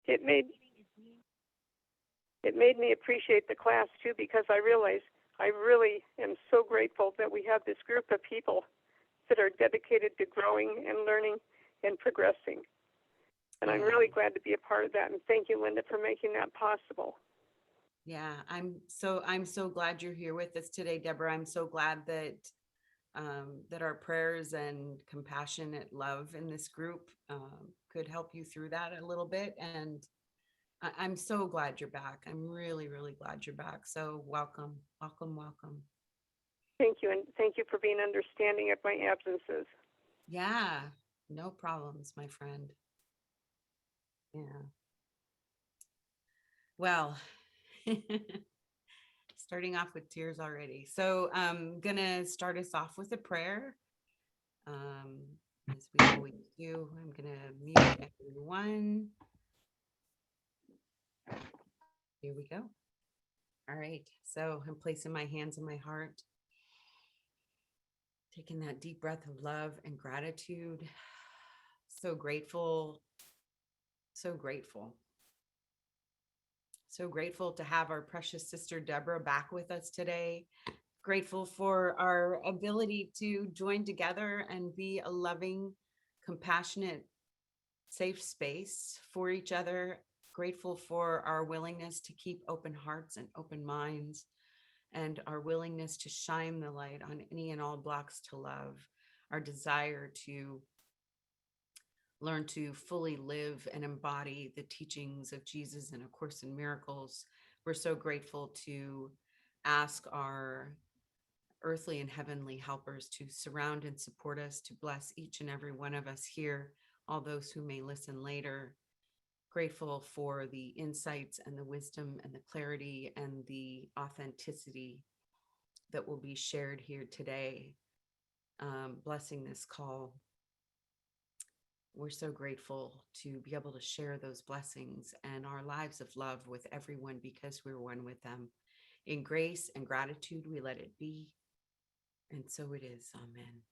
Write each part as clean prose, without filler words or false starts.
it made me appreciate the class too, because I realized I really am so grateful that we have this group of people that are dedicated to growing and learning and progressing. And I'm really glad to be a part of that. And thank you, Linda, for making that possible. Yeah, I'm so glad you're here with us today, Deborah. I'm so glad that that our prayers and compassionate love in this group could help you through that a little bit. And I'm so glad you're back. I'm really, really glad you're back. So welcome, welcome, welcome. Thank you. And thank you for being understanding of my absences. Yeah, no problems, my friend. Yeah. Well, starting off with tears already. So I'm going to start us off with a prayer. As we always do, I'm going to mute everyone. Here we go. All right. So I'm placing my hands on my heart, taking that deep breath of love and gratitude. So grateful. So grateful. So grateful to have our precious sister Deborah back with us today. Grateful for our ability to join together and be a loving, compassionate, safe space for each other. Grateful for our willingness to keep open hearts and open minds, and our willingness to shine the light on any and all blocks to love, our desire to learn to fully live and embody the teachings of Jesus and A Course in Miracles. We're so grateful to ask our earthly and heavenly helpers to surround and support us, to bless each and every one of us here, all those who may listen later. Grateful for the insights and the wisdom and the clarity and the authenticity that will be shared here today, blessing this call. We're so grateful to be able to share those blessings and our lives of love with everyone because we're one with them. In grace and gratitude, we let it be. And so it is. Amen.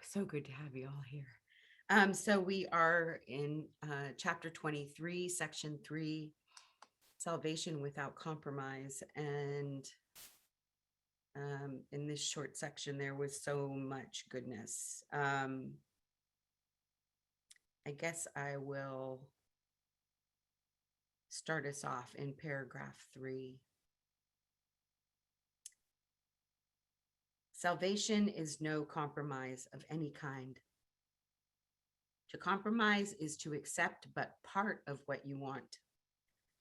So good to have you all here. So we are in chapter 23, section 3, salvation without compromise. And in this short section, there was so much goodness. I guess I will start us off in paragraph 3. Salvation is no compromise of any kind. To compromise is to accept but part of what you want,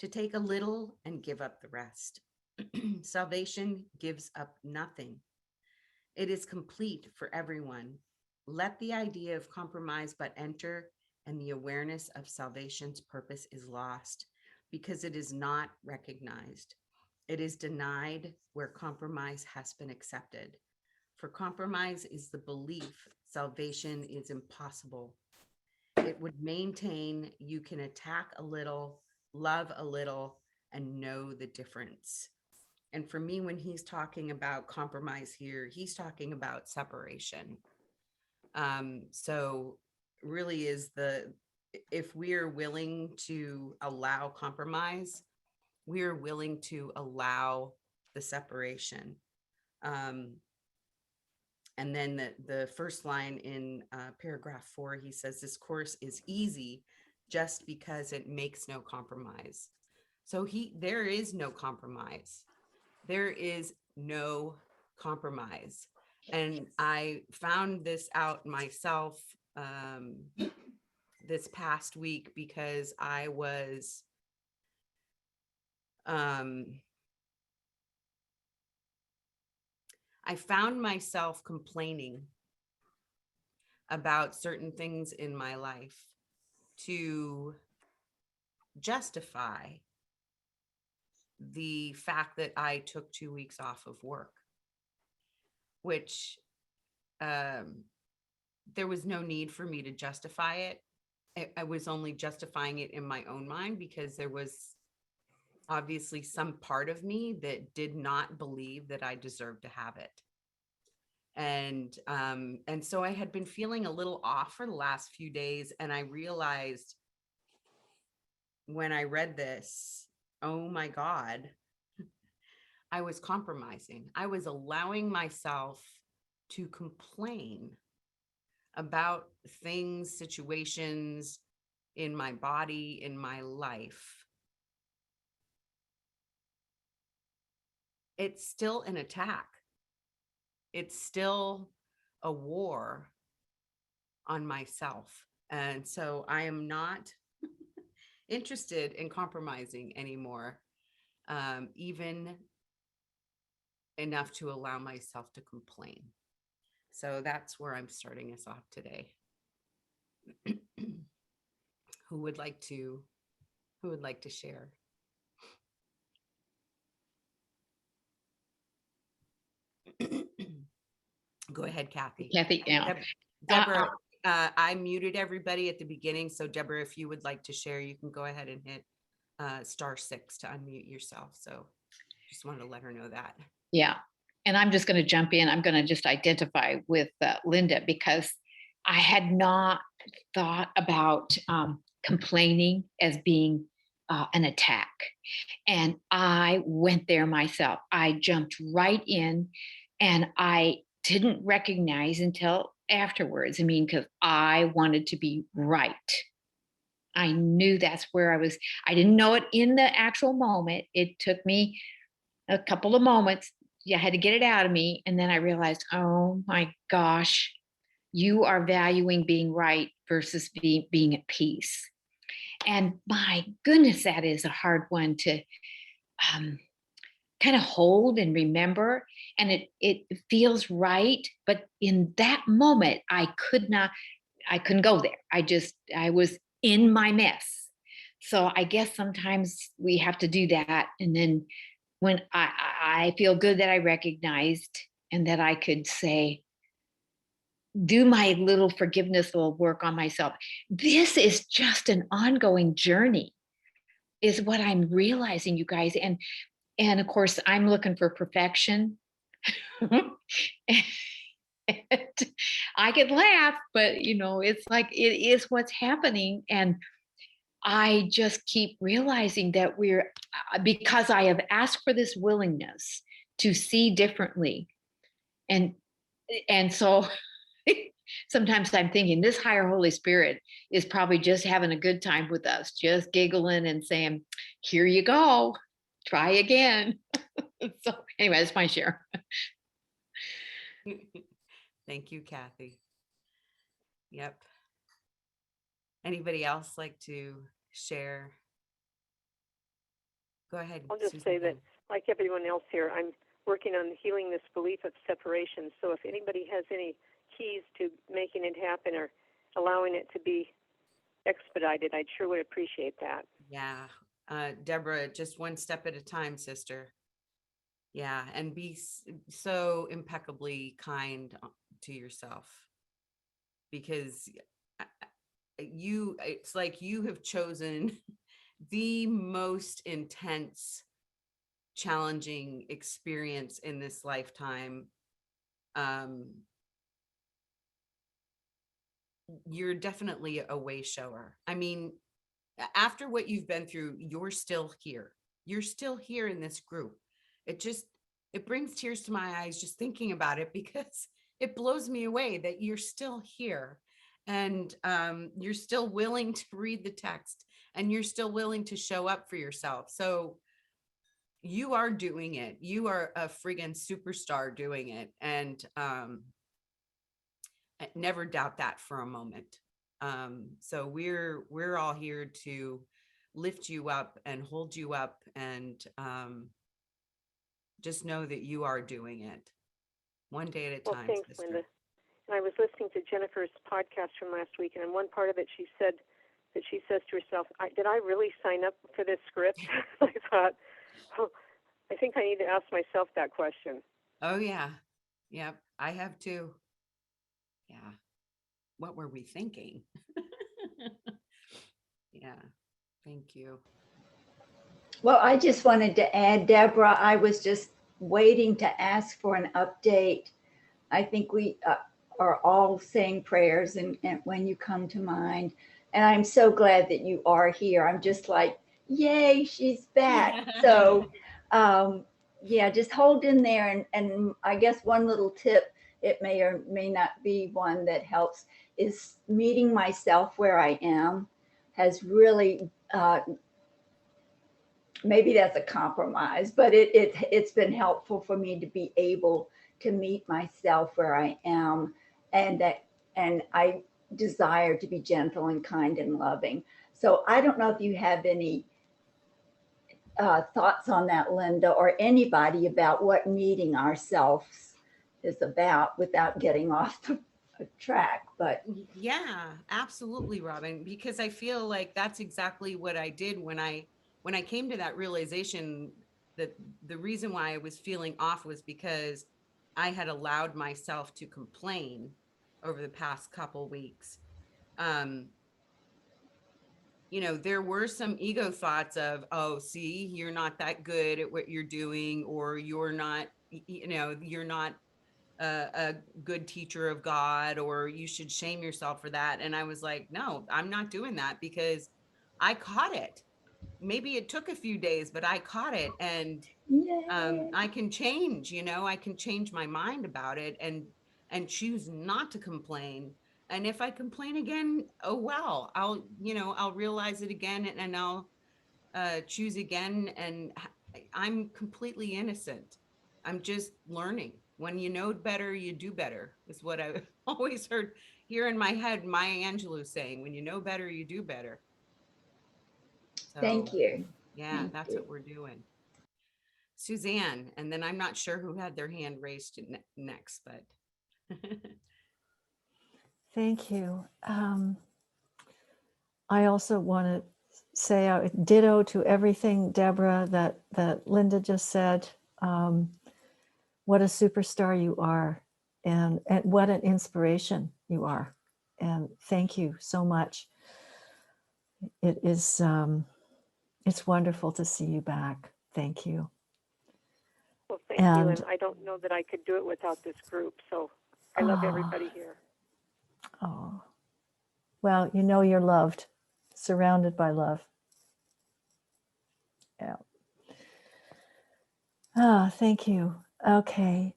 to take a little and give up the rest. Salvation gives up nothing. It is complete for everyone. Let the idea of compromise but enter, and the awareness of salvation's purpose is lost because it is not recognized. It is denied where compromise has been accepted. For compromise is the belief salvation is impossible. It would maintain you can attack a little, love a little, and know the difference. And for me, when he's talking about compromise here, he's talking about separation. So really is if we're willing to allow compromise, we're willing to allow the separation. And then the first line in paragraph 4, he says, this course is easy just because it makes no compromise. So there is no compromise. There is no compromise. And I found this out myself this past week because I was I found myself complaining about certain things in my life to justify the fact that I took 2 weeks off of work, which there was no need for me to justify it. I was only justifying it in my own mind because there was obviously some part of me that did not believe that I deserved to have it. And so I had been feeling a little off for the last few days, and I realized when I read this, oh my God, I was compromising. I was allowing myself to complain about things, situations in my body, in my life. It's still an attack. It's still a war on myself. And so I am not interested in compromising anymore, even enough to allow myself to complain. So that's where I'm starting us off today. Who would like to share? Go ahead, Kathy. Kathy, yeah. Deborah, I muted everybody at the beginning. So Deborah, if you would like to share, you can go ahead and hit *6 to unmute yourself. So just wanted to let her know that. Yeah. And I'm just going to jump in. I'm going to just identify with Linda, because I had not thought about complaining as being an attack. And I went there myself. I jumped right in, and I didn't recognize until afterwards. I mean, because I wanted to be right. I knew that's where I was. I didn't know it in the actual moment. It took me a couple of moments. I had to get it out of me. And then I realized, oh my gosh, you are valuing being right versus being at peace. And my goodness, that is a hard one to kind of hold and remember. And it feels right. But in that moment, I couldn't go there. I was in my mess. So I guess sometimes we have to do that. And then when I feel good that I recognized and that I could say, do my little forgiveness little work on myself. This is just an ongoing journey, is what I'm realizing, you guys. And of course, I'm looking for perfection. And I could laugh, but it's like it is what's happening. And I just keep realizing that because I have asked for this willingness to see differently. And so sometimes I'm thinking this higher Holy Spirit is probably just having a good time with us, just giggling and saying, here you go, try again. So anyway, that's my share. Thank you, Kathy. Yep. Anybody else like to share? Go ahead. I'll just Susan. say that, like everyone else here, I'm working on healing this belief of separation. So if anybody has any keys to making it happen or allowing it to be expedited, I sure would appreciate that. Yeah. Deborah, just one step at a time, sister. Yeah. And be so impeccably kind to yourself, because it's like you have chosen the most intense, challenging experience in this lifetime. You're definitely a way shower. I mean, after what you've been through, you're still here. You're still here in this group. It brings tears to my eyes just thinking about it, because it blows me away that you're still here, and you're still willing to read the text, and you're still willing to show up for yourself. So you are doing it. You are a friggin' superstar doing it. And I never doubt that for a moment. So we're all here to lift you up and hold you up, and just know that you are doing it one day at a time. Thanks, sister. Linda. And I was listening to Jennifer's podcast from last week, and in one part of it, she said that she says to herself, did I really sign up for this script? I thought, I think I need to ask myself that question. Oh, yeah. Yep. I have too. Yeah. What were we thinking? Yeah. Thank you. Well, I just wanted to add, Deborah, I was just waiting to ask for an update I think we are all saying prayers and when you come to mind. And I'm so glad that you are here. I'm just like, yay, she's back. So, yeah, just hold in there. And I guess one little tip, it may or may not be one that helps, is meeting myself where I am has really, maybe that's a compromise, but it's been helpful for me to be able to meet myself where I am, and I desire to be gentle and kind and loving. So I don't know if you have any thoughts on that, Linda, or anybody, about what meeting ourselves is about without getting off the track. But yeah, absolutely, Robin, because I feel like that's exactly what I did when I came to that realization that the reason why I was feeling off was because I had allowed myself to complain over the past couple weeks. You know, there were some ego thoughts of, oh, see, you're not that good at what you're doing, or you're not, you know, you're not a good teacher of God, or you should shame yourself for that. And I was like, no, I'm not doing that, because I caught it. Maybe it took a few days, but I caught it. And yay. I can change, you know, I can change my mind about it and choose not to complain. And if I complain again, oh well, I'll, you know, I'll realize it again, and I'll choose again. And I'm completely innocent. I'm just learning. When you know better, you do better, is what I always heard here in my head Maya Angelou saying, when you know better, you do better. Thank So you. yeah, Thank that's you. what we're doing. Suzanne, and then I'm not sure who had their hand raised next, but Thank you. I also want to say ditto to everything, Deborah, that Linda just said. What a superstar you are, and what an inspiration you are. And thank you so much. It is, it's wonderful to see you back. Thank you. Well, thank you. And I don't know that I could do it without this group. So I love everybody here. Oh, well, you know you're loved, surrounded by love. Yeah. Thank you. Okay.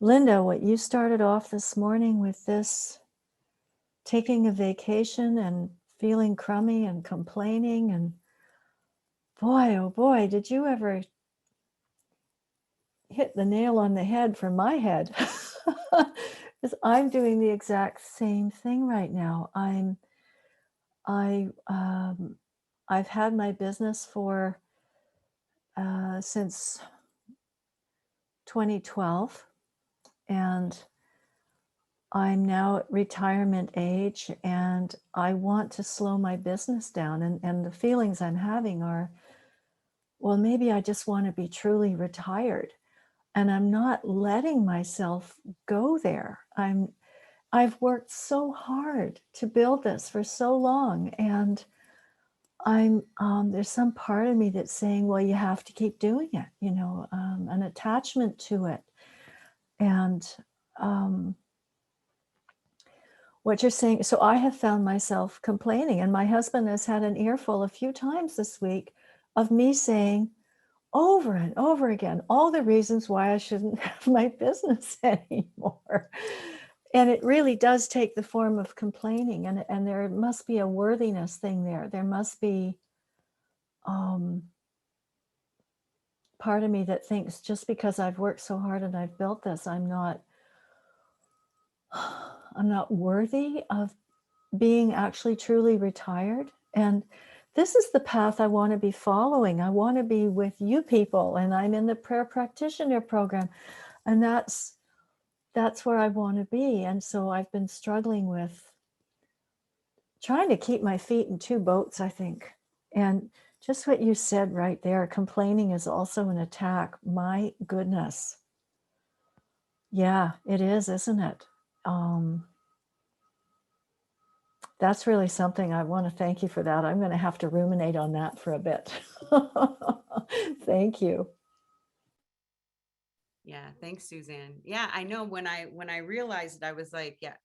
Linda, what you started off this morning with this taking a vacation and feeling crummy and complaining, and boy, oh boy, did you ever hit the nail on the head for my head. Because I'm doing the exact same thing right now. I've had my business for since 2012, and I'm now at retirement age, and I want to slow my business down. And the feelings I'm having are, well, maybe I just want to be truly retired. And I'm not letting myself go there. I've worked so hard to build this for so long, and there's some part of me that's saying, well, you have to keep doing it, you know, an attachment to it. And what you're saying, so I have found myself complaining, and my husband has had an earful a few times this week of me saying over and over again all the reasons why I shouldn't have my business anymore. And it really does take the form of complaining, and there must be a worthiness thing there. There must be part of me that thinks, just because I've worked so hard and I've built this, I'm not worthy of being actually truly retired. And this is the path I want to be following. I want to be with you people, and I'm in the prayer practitioner program, and that's where I want to be. And so I've been struggling with trying to keep my feet in two boats, I think. And just what you said right there, complaining is also an attack. My goodness. Yeah, it is, isn't it? That's really something. I want to thank you for that. I'm going to have to ruminate on that for a bit. Thank you. Yeah. Thanks, Suzanne. Yeah, I know when I realized it, I was like, yeah,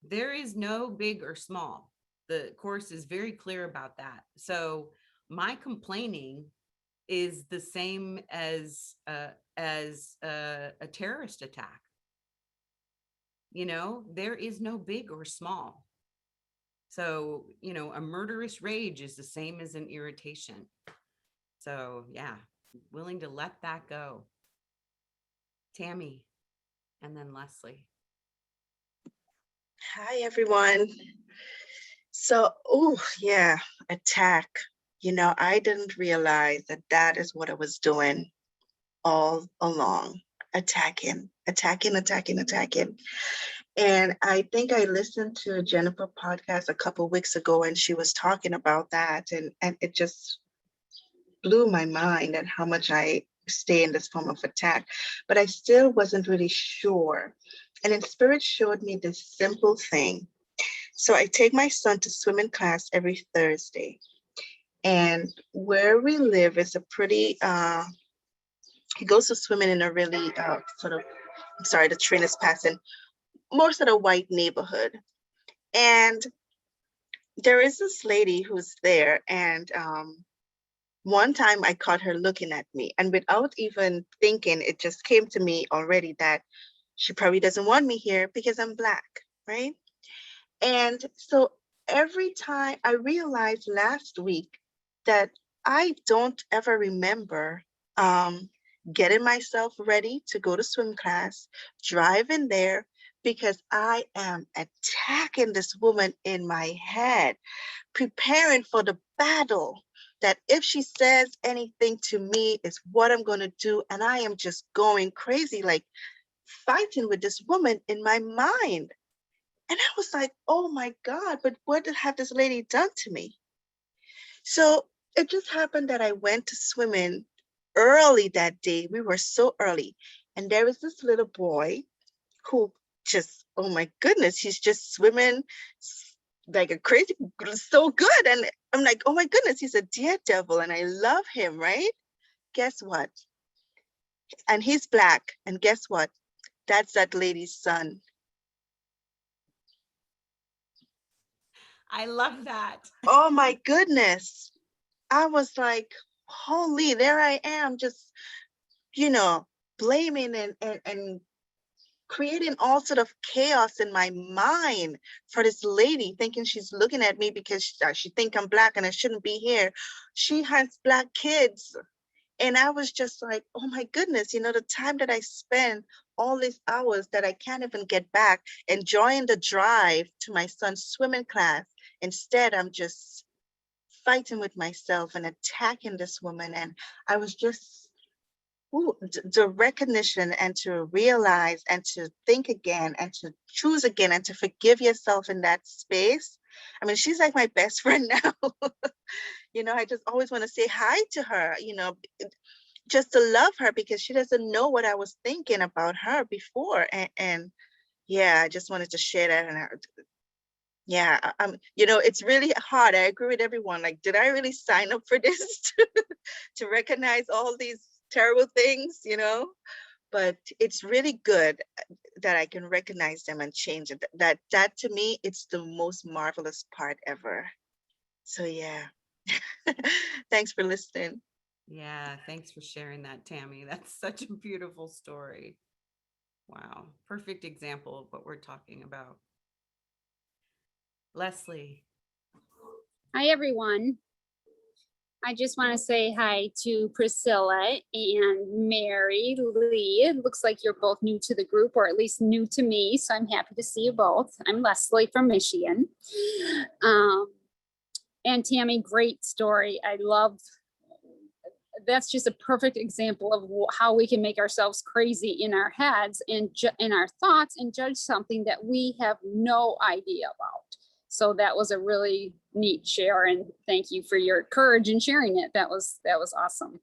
there is no big or small. The course is very clear about that. So my complaining is the same as a terrorist attack. You know, there is no big or small. So, you know, a murderous rage is the same as an irritation. So, yeah, willing to let that go. Tammy, and then Leslie. Hi, everyone. So, oh, yeah, attack. You know, I didn't realize that that is what I was doing all along. Attacking, attacking, attacking, attacking. And I think I listened to Jennifer podcast a couple of weeks ago, and she was talking about that, and it just blew my mind at how much I stay in this form of attack. But I still wasn't really sure. And then Spirit showed me this simple thing. So I take my son to swimming class every Thursday. And where we live is a pretty, he goes to swimming in a really sort of, I'm sorry, the train is passing, more sort of white neighborhood. And there is this lady who's there. And one time I caught her looking at me. And without even thinking, it just came to me already that she probably doesn't want me here because I'm Black, right? And so every time I realized last week that I don't ever remember getting myself ready to go to swim class, driving there, because I am attacking this woman in my head, preparing for the battle that if she says anything to me is what I'm going to do. And I am just going crazy, like fighting with this woman in my mind. And I was like, oh my God, but what have this lady done to me? So it just happened that I went to swimming early that day. We were so early. And there was this little boy who just, oh my goodness, he's just swimming like a crazy, so good. And I'm like, oh my goodness, he's a daredevil and I love him, right? Guess what? And he's Black. And guess what? That's that lady's son. I love that. Oh my goodness. I was like, holy, there I am, just, you know, blaming and creating all sort of chaos in my mind for this lady, thinking she's looking at me because she think I'm Black and I shouldn't be here. She has Black kids. And I was just like, oh my goodness, you know, the time that I spend all these hours that I can't even get back enjoying the drive to my son's swimming class. Instead, I'm just fighting with myself and attacking this woman. And I was just, the recognition and to realize and to think again and to choose again and to forgive yourself in that space. I mean, she's like my best friend now. You know, I just always want to say hi to her, you know, just to love her because she doesn't know what I was thinking about her before. And yeah, I just wanted to share that. And yeah, you know, it's really hard. I agree with everyone. Like, did I really sign up for this to recognize all these terrible things, you know? But it's really good that I can recognize them and change it. That to me, it's the most marvelous part ever. So yeah, thanks for listening. Yeah, thanks for sharing that, Tammy. That's such a beautiful story. Wow, perfect example of what we're talking about. Leslie. Hi, everyone. I just want to say hi to Priscilla and Mary Lee. It looks like you're both new to the group, or at least new to me, so I'm happy to see you both. I'm Leslie from Michigan. And Tammy, great story. I love, that's just a perfect example of how we can make ourselves crazy in our heads and in our thoughts and judge something that we have no idea about. So that was a really neat share, and thank you for your courage in sharing it. That was awesome.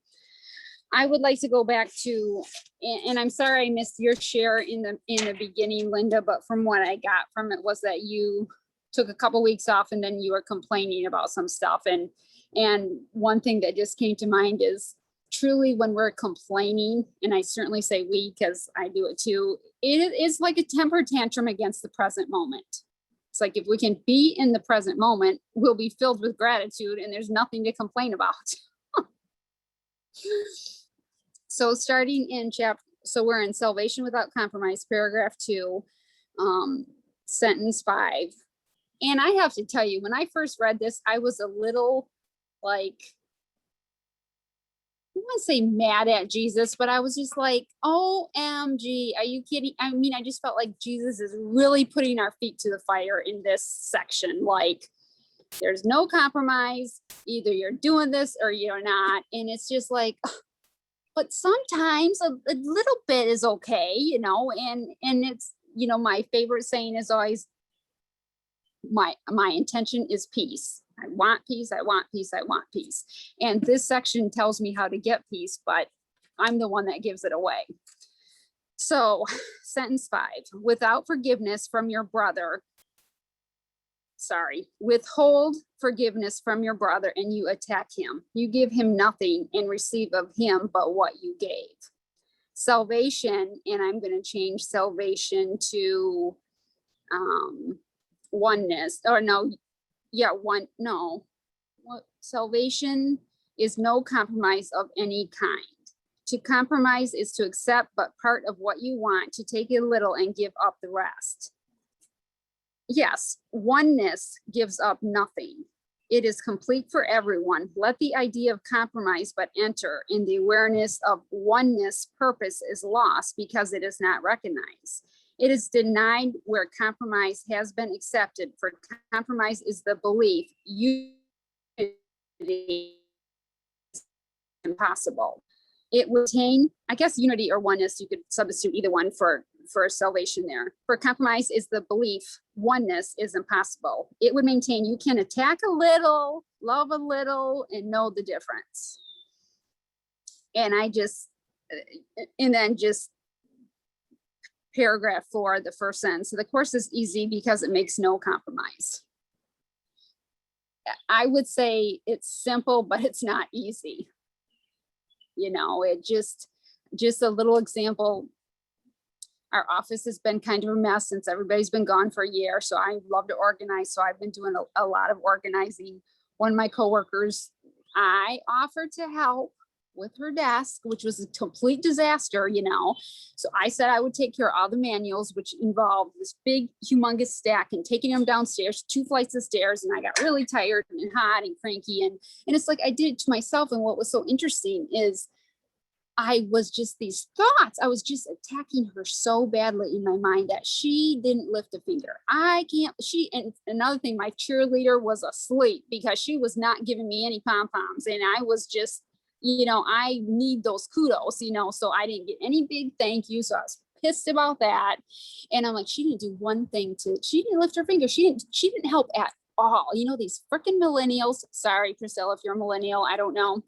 I would like to go back to, and I'm sorry I missed your share in the beginning, Linda, but from what I got from it was that you took a couple weeks off and then you were complaining about some stuff. And one thing that just came to mind is truly when we're complaining, and I certainly say we because I do it too, it is like a temper tantrum against the present moment. It's like if we can be in the present moment, we'll be filled with gratitude and there's nothing to complain about. So starting in so we're in Salvation Without Compromise, paragraph 2, sentence 5. And I have to tell you, when I first read this, I was a little like, I don't want to say mad at Jesus, but I was just like, OMG, are you kidding? I mean, I just felt like Jesus is really putting our feet to the fire in this section. Like, there's no compromise. Either you're doing this or you're not. And it's just like, but sometimes a little bit is okay, you know, and it's, you know, my favorite saying is always, my intention is peace. I want peace. I want peace. I want peace. And this section tells me how to get peace, but I'm the one that gives it away. So sentence 5, without forgiveness from your brother, withhold forgiveness from your brother and you attack him. You give him nothing and receive of him but what you gave. Salvation, and I'm going to change salvation to oneness, or no, yeah, salvation is no compromise of any kind. To compromise is to accept but part of what you want, to take a little and give up the rest. Yes, oneness gives up nothing. It is complete for everyone. Let the idea of compromise but enter, in the awareness of oneness purpose is lost because it is not recognized. It is denied where compromise has been accepted, for compromise is the belief unity is impossible. It would attain, I guess, unity or oneness, you could substitute either one for salvation there. For compromise is the belief oneness is impossible. It would maintain you can attack a little, love a little, and know the difference. And then just paragraph 4, the first sentence. So the course is easy because it makes no compromise. I would say it's simple, but it's not easy. You know, it just a little example. Our office has been kind of a mess since everybody's been gone for a year. So I love to organize. So I've been doing a lot of organizing. One of my coworkers, I offered to help with her desk, which was a complete disaster, you know. So I said I would take care of all the manuals, which involved this big, humongous stack and taking them downstairs, 2 flights of stairs. And I got really tired and hot and cranky. And it's like I did it to myself. And what was so interesting is I was just these thoughts. I was just attacking her so badly in my mind that she didn't lift a finger. And another thing, my cheerleader was asleep because she was not giving me any pom-poms. And I was just, you know, I need those kudos, you know, so I didn't get any big thank you. So I was pissed about that. And I'm like, she didn't do one thing she didn't lift her finger. She didn't help at all. You know, these freaking millennials. Sorry, Priscilla, if you're a millennial, I don't know.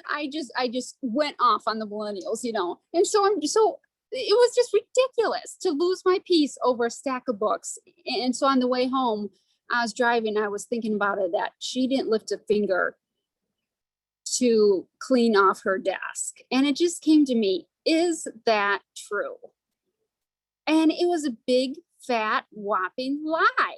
I just went off on the millennials, you know, and so it was just ridiculous to lose my peace over a stack of books. And so on the way home, I was driving, I was thinking about it, that she didn't lift a finger to clean off her desk. And it just came to me, is that true? And it was a big, fat, whopping lie.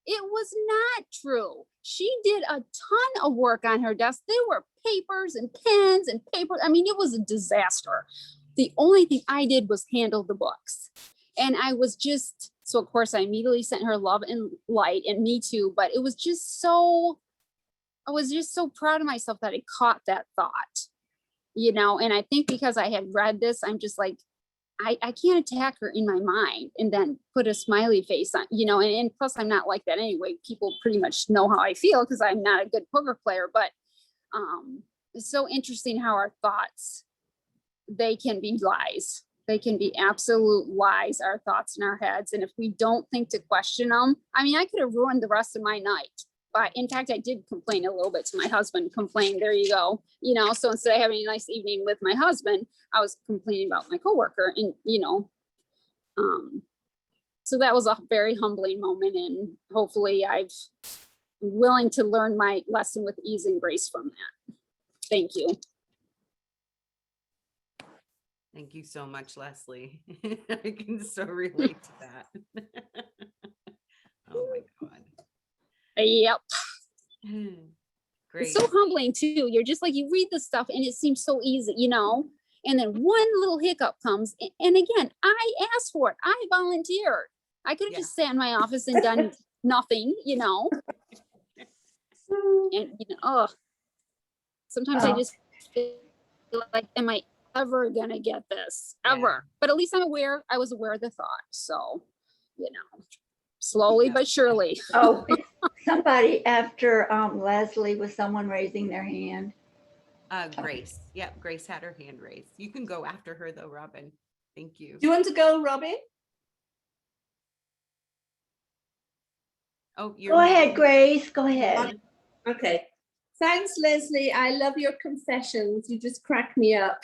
It was not true. She did a ton of work on her desk. There were papers and pens and paper. I mean, it was a disaster. The only thing I did was handle the books. And I was just, so of course I immediately sent her love and light, and me too, but it was just so, I was just so proud of myself that I caught that thought, you know. And I think because I had read this, I'm just like, I can't attack her in my mind and then put a smiley face on, you know, and plus I'm not like that anyway. People pretty much know how I feel because I'm not a good poker player, but it's so interesting how our thoughts, they can be lies. They can be absolute lies, our thoughts in our heads. And if we don't think to question them, I mean, I could have ruined the rest of my night. But in fact, I did complain a little bit to my husband, there you go. You know, so instead of having a nice evening with my husband, I was complaining about my coworker, and, you know, so that was a very humbling moment. And hopefully I'm willing to learn my lesson with ease and grace from that. Thank you. Thank you so much, Leslie. I can so relate to that. Oh my God. Yep. Great. It's so humbling too. You're just like, you read the stuff and it seems so easy, you know, and then one little hiccup comes. And again, I asked for it. I volunteered. I could have Yeah. just sat in my office and done nothing, you know. And you know, oh, sometimes I Oh. just feel like, am I ever gonna get this? Yeah. Ever? But at least I'm aware. I was aware of the thought. So, you know, slowly Yeah. but surely. Oh, somebody after Leslie, was someone raising their hand? Grace. Yep. Grace had her hand raised. You can go after her though, Robin. Thank you. Do you want to go, Robin? Oh, Go ahead, Grace. Go ahead. Okay. Thanks, Leslie. I love your confessions. You just crack me up.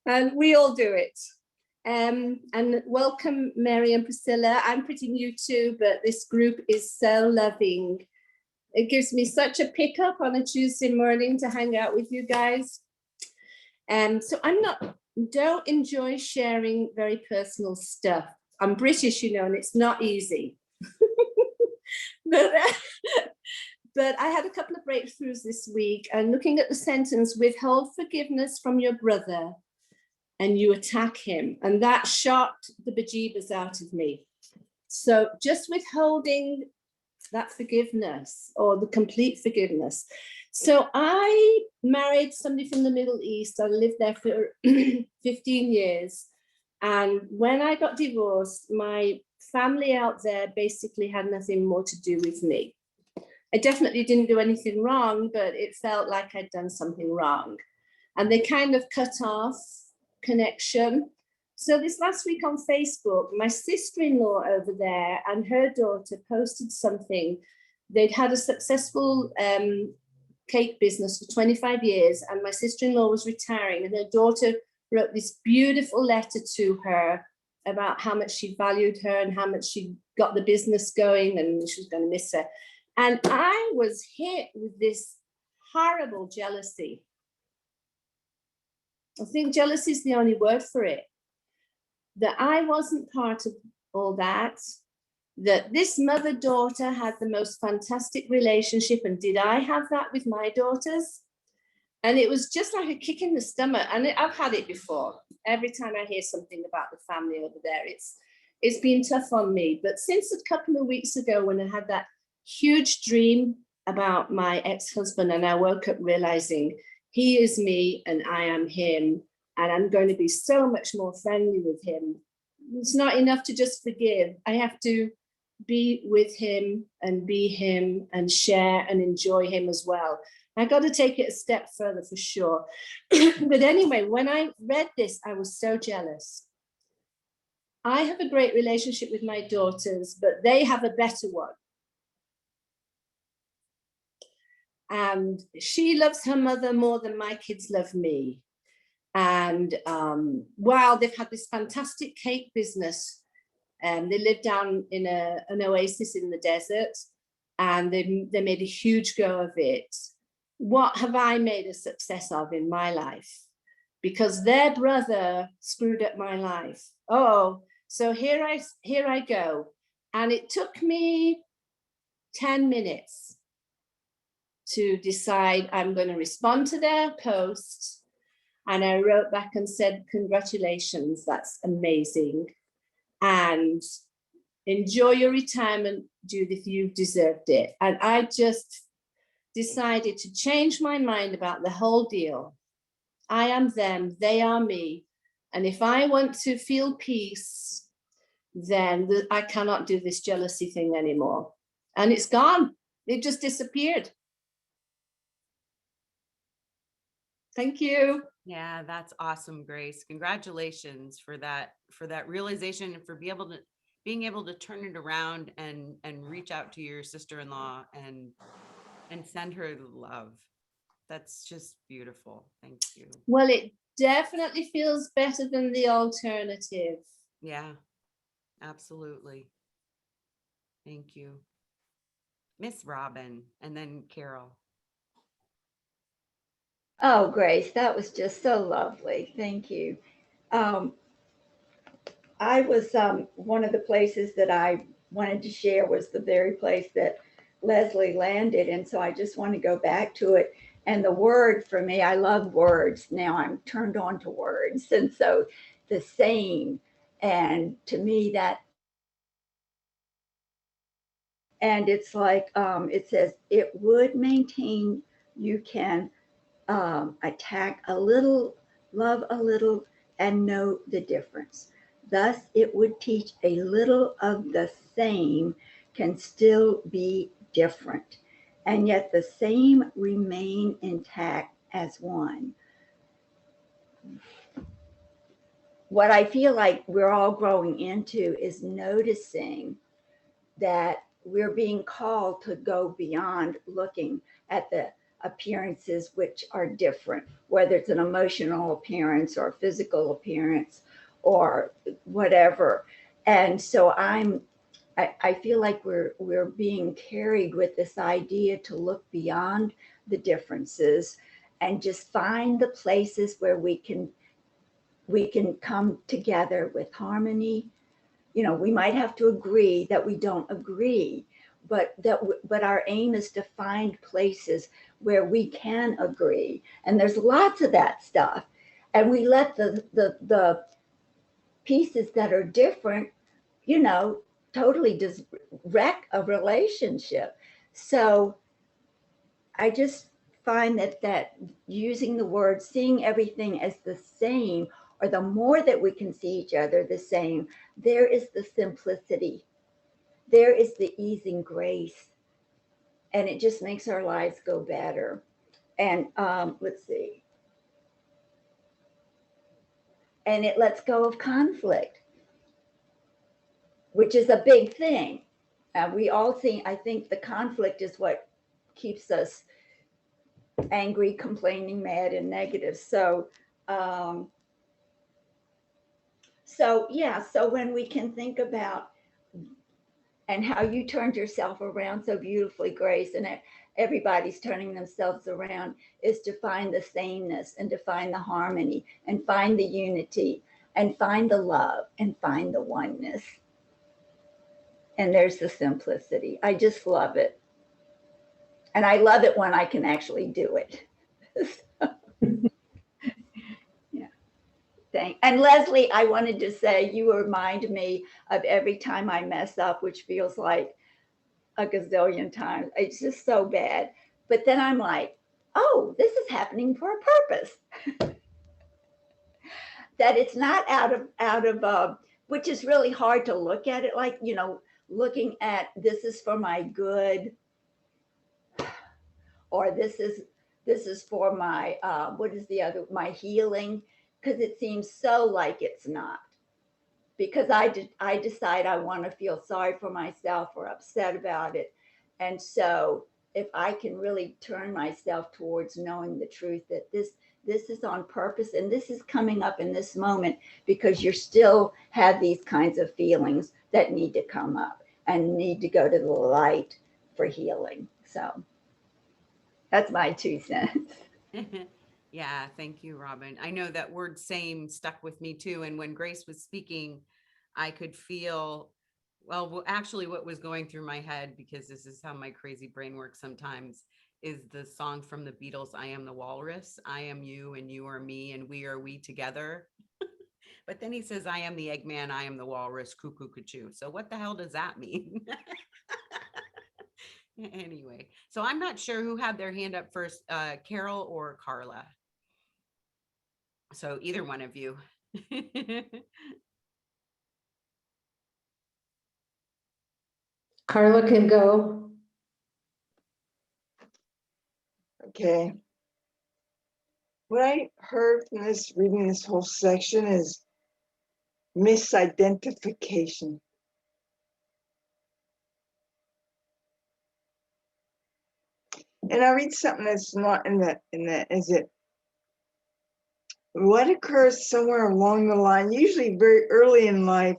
And we all do it. And welcome, Mary and Priscilla. I'm pretty new too, but this group is so loving. It gives me such a pickup on a Tuesday morning to hang out with you guys. So don't enjoy sharing very personal stuff. I'm British, you know, and it's not easy. But I had a couple of breakthroughs this week, and looking at the sentence, withhold forgiveness from your brother and you attack him. And that shocked the bejeebers out of me. So just withholding that forgiveness or the complete forgiveness. So I married somebody from the Middle East. I lived there for 15 years. And when I got divorced, my family out there basically had nothing more to do with me. I definitely didn't do anything wrong, but it felt like I'd done something wrong. And they kind of cut off connection. So this last week on Facebook, my sister-in-law over there and her daughter posted something. They'd had a successful cake business for 25 years, and my sister-in-law was retiring, and her daughter wrote this beautiful letter to her about how much she valued her and how much she got the business going and she was going to miss her. And I was hit with this horrible jealousy. I think jealousy is the only word for it. That I wasn't part of all that, that this mother-daughter had the most fantastic relationship, and did I have that with my daughters? And it was just like a kick in the stomach, and I've had it before. Every time I hear something about the family over there, it's been tough on me. But since a couple of weeks ago, when I had that huge dream about my ex-husband, and I woke up realizing he is me and I am him, and I'm going to be so much more friendly with him. It's not enough to just forgive. I have to be with him and be him and share and enjoy him as well. I got to take it a step further for sure. But anyway, when I read this, I was so jealous. I have a great relationship with my daughters, but they have a better one. And she loves her mother more than my kids love me. And wow, they've had this fantastic cake business. They live down in an oasis in the desert, and they made a huge go of it. What have I made a success of in my life? Because their brother screwed up my life. Oh, so here I go. And it took me 10 minutes to decide I'm going to respond to their post. And I wrote back and said, congratulations, that's amazing. And enjoy your retirement, Judith, you've deserved it. And I just decided to change my mind about the whole deal. I am them, they are me. And if I want to feel peace, then I cannot do this jealousy thing anymore. And it's gone. It just disappeared. Thank you. Yeah, that's awesome, Grace. Congratulations for that realization, and for being able to turn it around and reach out to your sister-in-law and send her the love. That's just beautiful. Thank you. Well, it definitely feels better than the alternative. Yeah, absolutely. Thank you. Miss Robin, and then Carol. Oh, Grace, that was just so lovely. Thank you. Um, I was one of the places that I wanted to share was the very place that Leslie landed. And so I just want to go back to it. And the word for me, I love words. Now I'm turned on to words. And so the same. And to me, that, and it's like, it says, it would maintain, you can attack a little, love a little, and know the difference. Thus, it would teach a little of the same can still be different, and yet the same remain intact as one. What I feel like we're all growing into is noticing that we're being called to go beyond looking at the appearances which are different, whether it's an emotional appearance or a physical appearance or whatever. And so I feel like we're being carried with this idea to look beyond the differences and just find the places where we can come together with harmony. You know, we might have to agree that we don't agree, but our aim is to find places where we can agree. And there's lots of that stuff. And we let the pieces that are different, you know, totally just wreck a relationship. So I just find that using the word, seeing everything as the same, or the more that we can see each other the same, there is the simplicity, there is the ease and grace, and it just makes our lives go better. And let's see, and it lets go of conflict, which is a big thing. We all see, I think the conflict is what keeps us angry, complaining, mad, and negative. So so when we can think about and how you turned yourself around so beautifully, Grace, and everybody's turning themselves around, is to find the sameness and to find the harmony and find the unity and find the love and find the oneness. And there's the simplicity. I just love it. And I love it when I can actually do it. Thing. And Leslie, I wanted to say, you remind me of every time I mess up, which feels like a gazillion times. It's just so bad. But then I'm like, oh, this is happening for a purpose. That it's not out of which is really hard to look at it like, you know, looking at this is for my good, or this is for my what is the other, my healing, because it seems so like it's not, because I decide I want to feel sorry for myself or upset about it. And so if I can really turn myself towards knowing the truth that this is on purpose, and this is coming up in this moment because you still have these kinds of feelings that need to come up and need to go to the light for healing. So that's my 2 cents. Yeah, thank you, Robin. I know that word same stuck with me too. And when Grace was speaking, I could feel, well, actually what was going through my head, because this is how my crazy brain works sometimes, is the song from the Beatles, I Am the Walrus. I am you and you are me and we are we together. But then he says, I am the Eggman, I am the walrus, cuckoo, cuckoo. So what the hell does that mean? Anyway, so I'm not sure who had their hand up first, Carol or Carla. So either one of you. Carla can go. Okay. What I heard from this, reading this whole section, is misidentification. And I read something that's not in that, is it what occurs somewhere along the line, usually very early in life,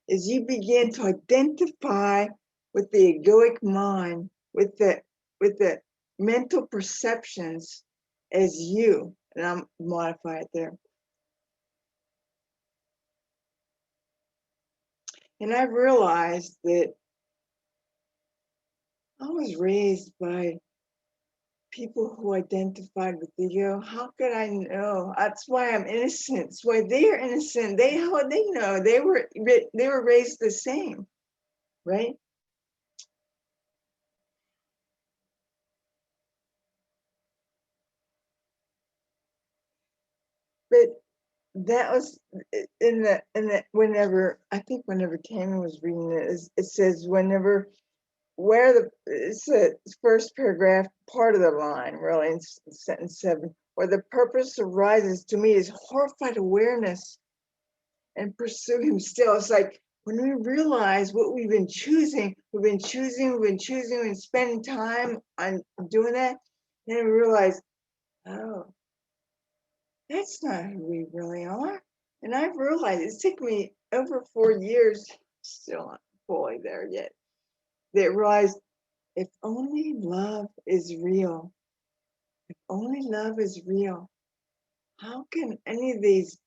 is you begin to identify with the egoic mind, with the mental perceptions as you, and I'm modify it there. And I realized that I was raised by people who identified with ego. How could I know? That's why I'm innocent. That's why they're innocent. How would they know? They were raised the same, right? But that was whenever Tammy was reading it, it says it's the first paragraph, part of the line, really, in sentence 7, where the purpose arises to me is horrified awareness and pursue him still. It's like when we realize what we've been choosing, and spending time on doing that, then we realize, oh, that's not who we really are. And I've realized it's taken me over 4 years, still not fully there yet, that realized if only love is real, how can any of these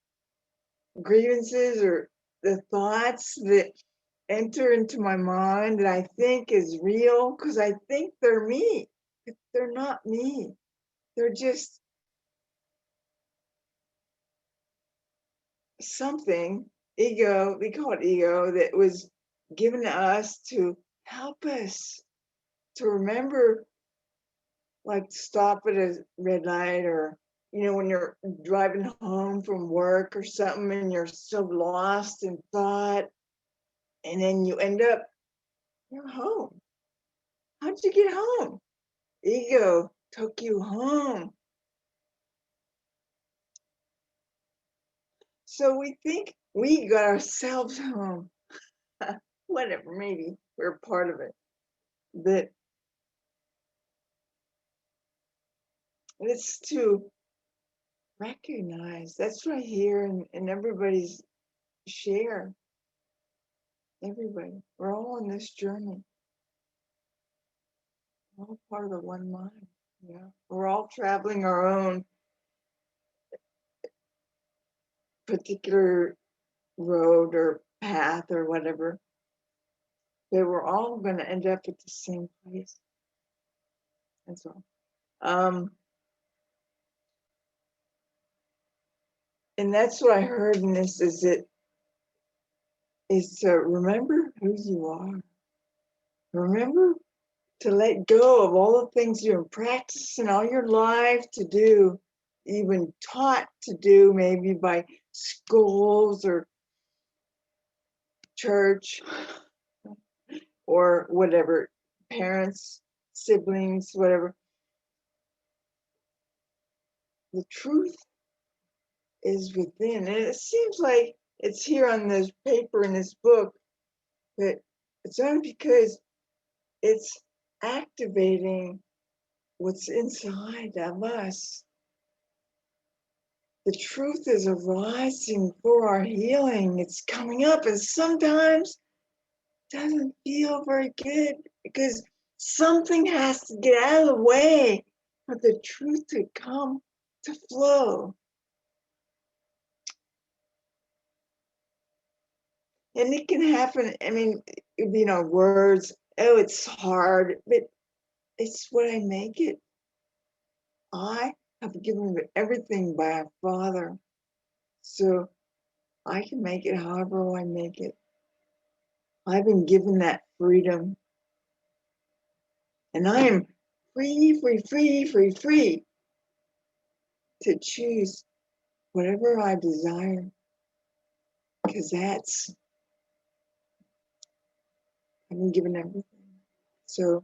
grievances or the thoughts that enter into my mind that I think is real, because I think they're me, but they're not me. They're just something, ego, we call it ego, that was given to us to help us to remember, like stop at a red light, or when you're driving home from work or something and you're so lost in thought, and then you end up, you're home. How'd you get home? Ego took you home. So we think we got ourselves home. Whatever, maybe we're part of it. But it's to recognize, that's what I hear in everybody's share. Everybody, we're all on this journey. We're all part of the one mind. Yeah, we're all traveling our own particular road or path or whatever. But we're all going to end up at the same place. That's all. And that's what I heard in this, is to remember who you are. Remember to let go of all the things you've been practicing all your life to do, you've been taught to do, maybe by schools or church or whatever, parents, siblings, whatever. The truth is within. And it seems like it's here on this paper in this book, but it's only because it's activating what's inside of us. The truth is arising for our healing. It's coming up, and sometimes it doesn't feel very good because something has to get out of the way for the truth to come to flow. And it can happen, I mean, words, oh, it's hard, but it's what I make it. I have given everything by our Father, so I can make it however I make it. I've been given that freedom. And I am free to choose whatever I desire, because I've been given everything. So,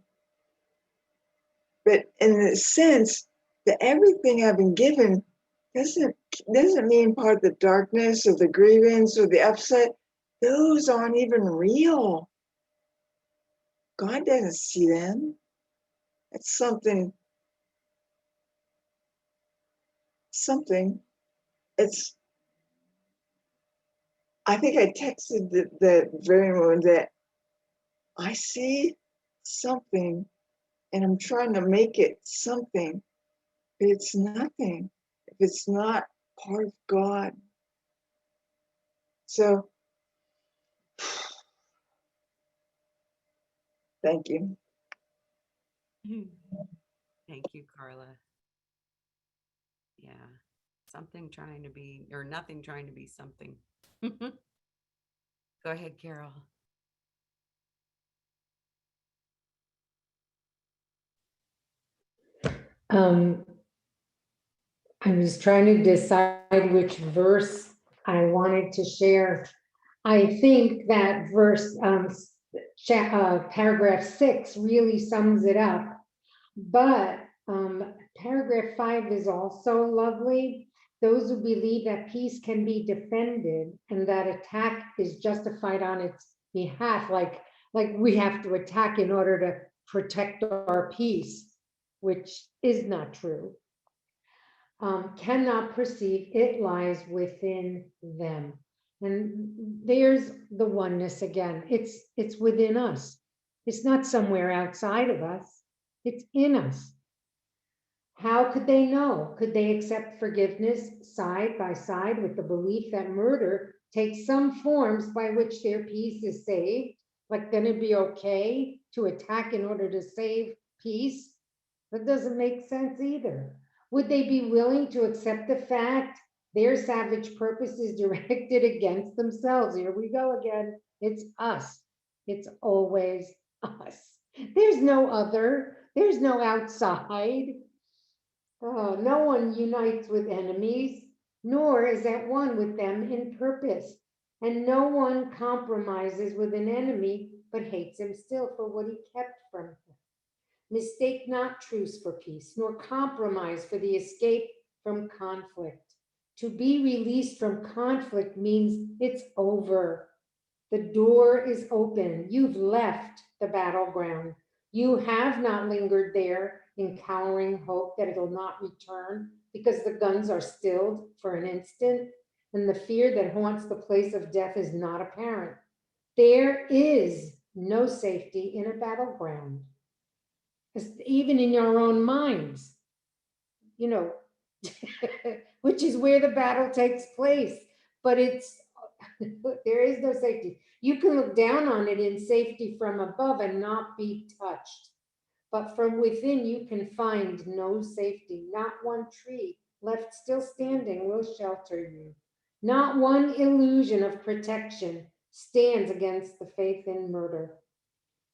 but in the sense that everything I've been given doesn't mean part of the darkness or the grievance or the upset. Those aren't even real. God doesn't see them. It's something. I think I texted the very moment that I see something and I'm trying to make it something It's nothing if it's not part of God. So, thank you. Thank you, Carla. Yeah, something trying to be, or nothing trying to be something. Go ahead, Carol. Um, I was trying to decide which verse I wanted to share. I think that verse, paragraph 6 really sums it up. But paragraph 5 is also lovely. Those who believe that peace can be defended and that attack is justified on its behalf, like we have to attack in order to protect our peace, which is not true, cannot perceive it lies within them. And there's the oneness again. It's within us. It's not somewhere outside of us. It's in us. How could they know? Could they accept forgiveness side by side with the belief that murder takes some forms by which their peace is saved? Like then it'd be okay to attack in order to save peace? That doesn't make sense either. Would they be willing to accept the fact their savage purpose is directed against themselves? Here we go again. It's us. It's always us. There's no other. There's no outside. Oh, no one unites with enemies, nor is at one with them in purpose. And no one compromises with an enemy, but hates him still for what he kept from him. Mistake not truce for peace, nor compromise for the escape from conflict. To be released from conflict means it's over. The door is open. You've left the battleground. You have not lingered there in cowering hope that it'll not return because the guns are stilled for an instant and the fear that haunts the place of death is not apparent. There is no safety in a battleground, even in your own minds, you know, which is where the battle takes place. But there is no safety. You can look down on it in safety from above and not be touched. But from within, you can find no safety. Not one tree left still standing will shelter you. Not one illusion of protection stands against the faith in murder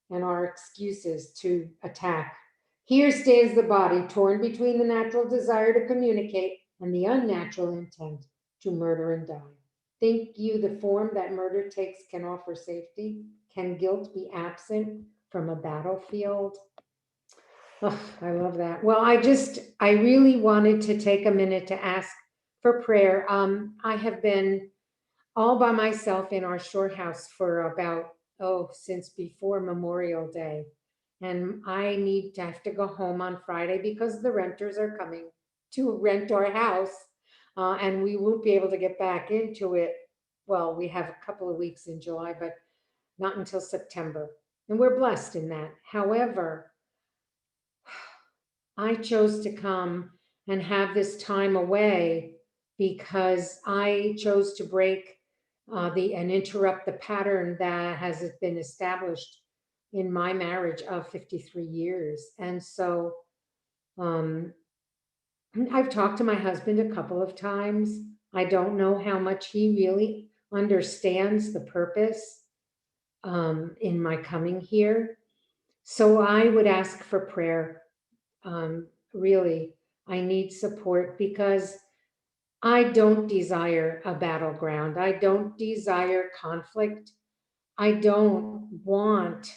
and our excuses to attack. Here stands the body torn between the natural desire to communicate and the unnatural intent to murder and die. Think you the form that murder takes can offer safety? Can guilt be absent from a battlefield? Oh, I love that. Well, I really wanted to take a minute to ask for prayer. I have been all by myself in our short house for about, since before Memorial Day. And I have to go home on Friday because the renters are coming to rent our house. And we won't be able to get back into it. Well, we have a couple of weeks in July, but not until September. And we're blessed in that. However, I chose to come and have this time away because I chose to break and interrupt the pattern that has been established in my marriage of 53 years. And so I've talked to my husband a couple of times. I don't know how much he really understands the purpose in my coming here. So I would ask for prayer. Really, I need support because I don't desire a battleground. I don't desire conflict. I don't want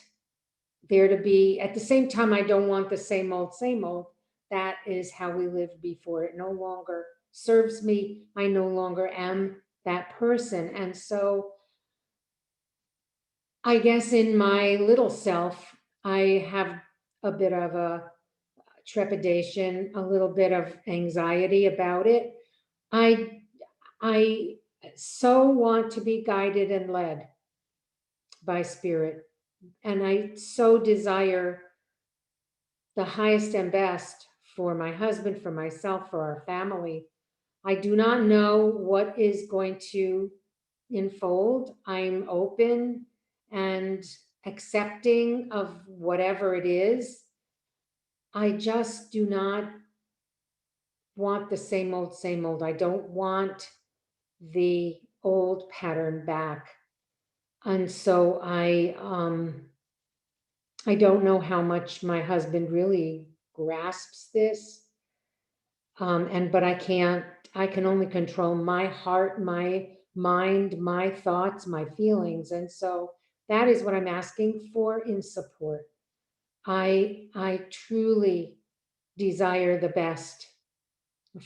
there to be, at the same time, I don't want the same old, same old. That is how we lived before. It no longer serves me. I no longer am that person. And so I guess in my little self, I have a bit of a trepidation, a little bit of anxiety about it. I so want to be guided and led by spirit. And I so desire the highest and best for my husband, for myself, for our family. I do not know what is going to unfold. I'm open and accepting of whatever it is. I just do not want the same old, same old. I don't want the old pattern back. And so I don't know how much my husband really grasps this. But I can only control my heart, my mind, my thoughts, my feelings. And so that is what I'm asking for in support. I truly desire the best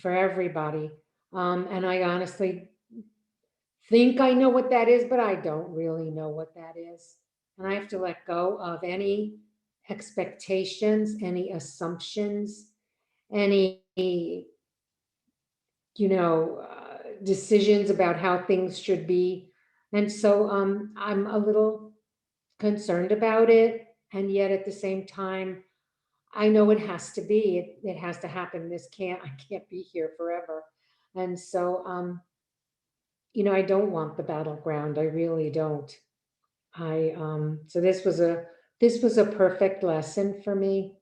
for everybody. And I honestly think I know what that is, but I don't really know what that is. And I have to let go of any expectations, any assumptions, any, decisions about how things should be. And so I'm a little concerned about it. And yet at the same time, I know it has to be, it has to happen. I can't be here forever. And so, I don't want the battleground. I really don't. So this was a perfect lesson for me.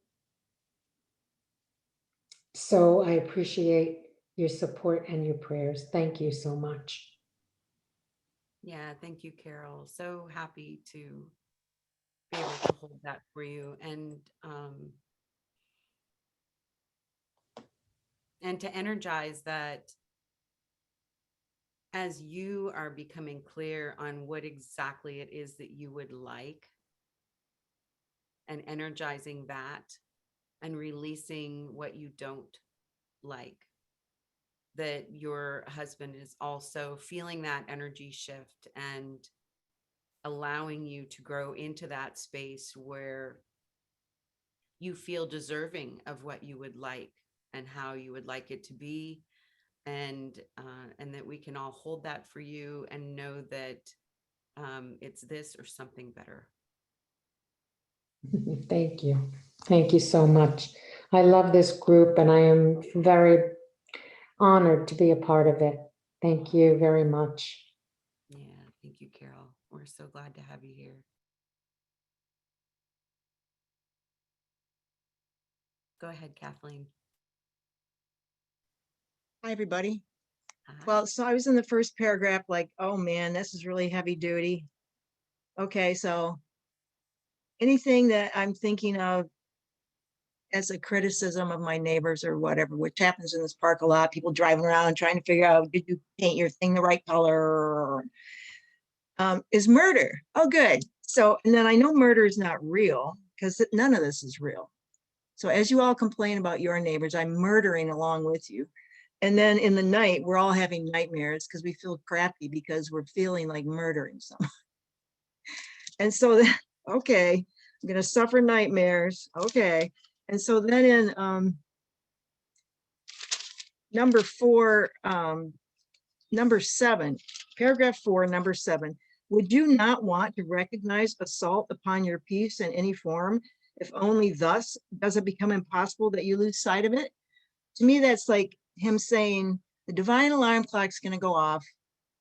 So I appreciate your support and your prayers. Thank you so much. Yeah, thank you, Carol. So happy to be able to hold that for you, and to energize that as you are becoming clear on what exactly it is that you would like, and energizing that and releasing what you don't like, that your husband is also feeling that energy shift and allowing you to grow into that space where you feel deserving of what you would like and how you would like it to be, and that we can all hold that for you and know that it's this or something better. Thank you. Thank you so much. I love this group and I am very honored to be a part of it. Thank you very much. Yeah, thank you, Carol. We're so glad to have you here. Go ahead, Kathleen. Hi, everybody. Hi. Well, so I was in the first paragraph like, oh man, this is really heavy duty. Okay, so anything that I'm thinking of as a criticism of my neighbors or whatever, which happens in this park a lot, people driving around trying to figure out, did you paint your thing the right color? Is murder. Oh, good. So, and then I know murder is not real because none of this is real. So as you all complain about your neighbors, I'm murdering along with you. And then in the night, we're all having nightmares because we feel crappy because we're feeling like murdering someone. And so, okay, I'm going to suffer nightmares. Okay. And so then in number 4, number 7, paragraph 4, number 7, would you not want to recognize assault upon your peace in any form, if only thus does it become impossible that you lose sight of it? To me, that's like him saying the divine alarm clock's going to go off.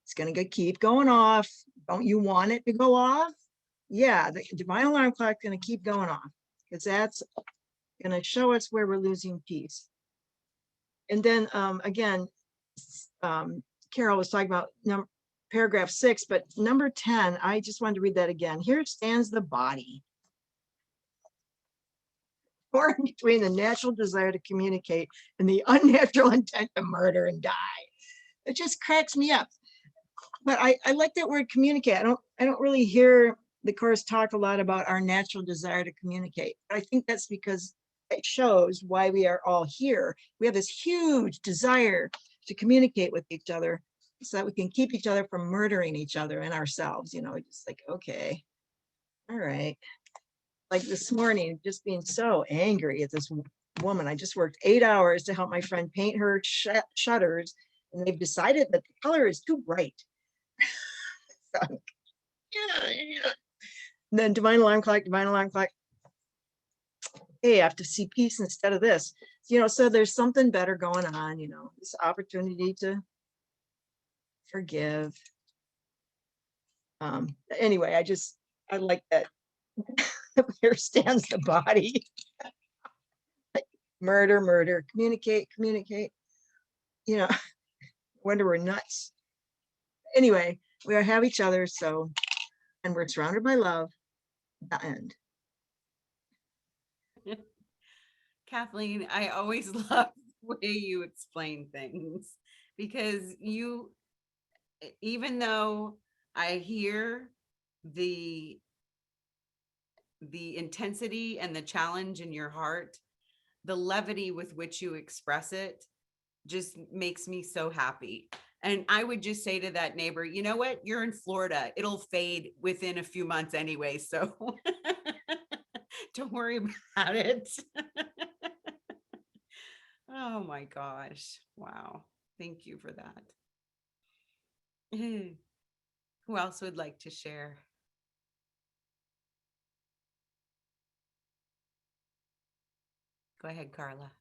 It's going to keep going off. Don't you want it to go off? Yeah, the divine alarm clock's going to keep going off because that's going to show us where we're losing peace. And then again, Carol was talking about paragraph 6, but number 10, I just wanted to read that again. Here stands the body, torn between the natural desire to communicate and the unnatural intent to murder and die. It just cracks me up. But I like that word communicate. I don't really hear the Course talk a lot about our natural desire to communicate. I think that's because it shows why we are all here. We have this huge desire to communicate with each other so that we can keep each other from murdering each other and ourselves, just like, okay, all right. Like this morning, just being so angry at this woman. I just worked 8 hours to help my friend paint her shutters, and they've decided that the color is too bright. So, yeah. And then divine alarm clock. hey, I have to see peace instead of this. You know, so there's something better going on, you know, this opportunity to forgive. Anyway, I like that. Here stands the body. Murder, murder, communicate, communicate. You know, wonder we're nuts. Anyway, we have each other, so, and we're surrounded by love. The end. Kathleen, I always love the way you explain things, because you, even though I hear the intensity and the challenge in your heart, the levity with which you express it just makes me so happy. And I would just say to that neighbor, you know what? You're in Florida. It'll fade within a few months anyway. So don't worry about it. Oh my gosh. Wow. Thank you for that. Who else would like to share? Go ahead, Carla.